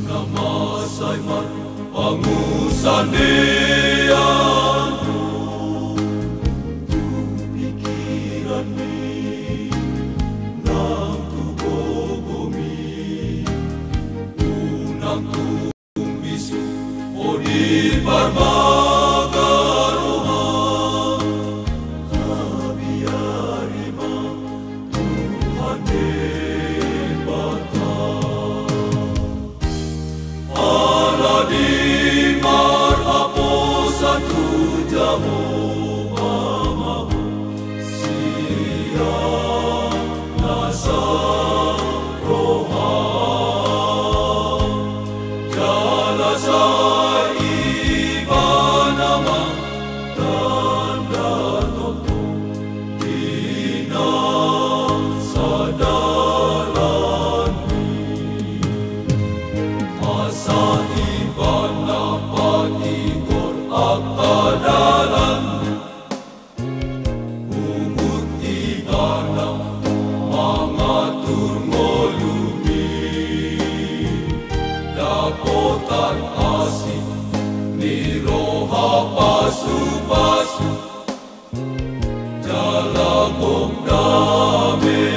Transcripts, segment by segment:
Namasay man pangusandianmu, pikiran mi ng tubogomi, unang tumiso o di parmagarohan, kabiyari ma Tuhan din bata. Di marhaposan tujamu amamu siya nasa rohan jala sa iba naman tanda toto di sa dalan asa iba na panikor at kadalan, hugot iba ng mga turngolumi, dapotan asin ni roha pasu-pasu, jalagong dami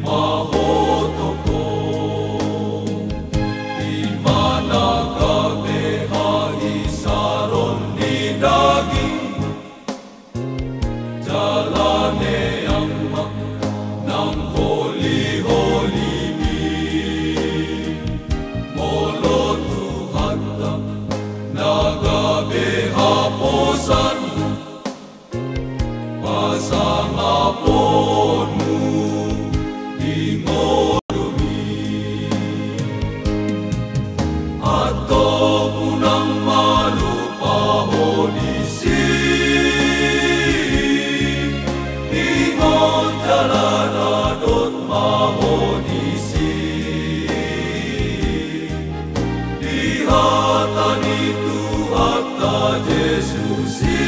mahotoko. Daging jalane ang ng holy-holy molo Tuhan nagabi haposan pasangapon mo di ngolumi ato punang malupaho ingon jalanadot mahonisi dihatan itu hatta Yesusi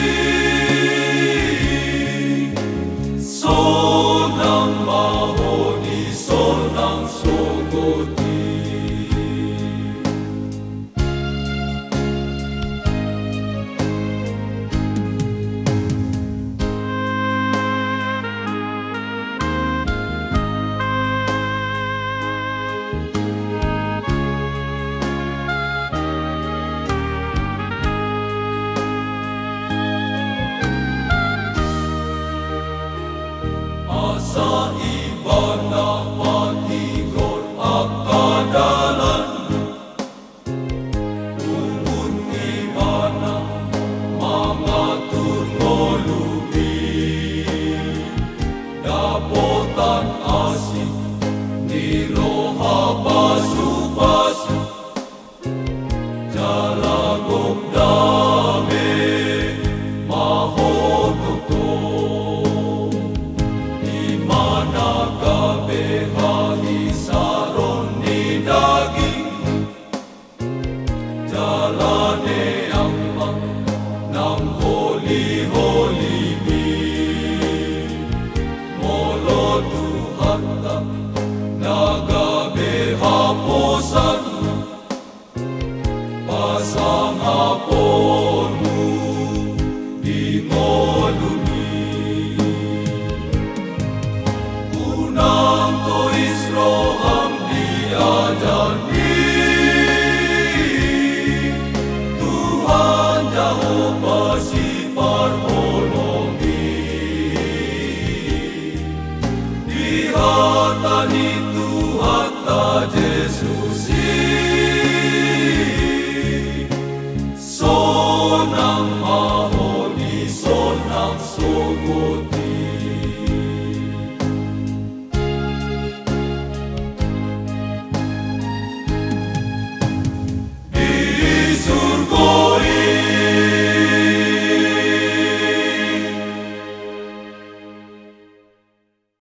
sonang mahoni sonang sogoti. Sa iba na patigor at kadalan, hugot iba na mga turngolumi, dapotan asin ni roha pasu-pasu, jalagong dami mahotoko. Managabehahi saron ni daging jalane ang ng holy-holy molo Tuhan nagabe haposan pasangapon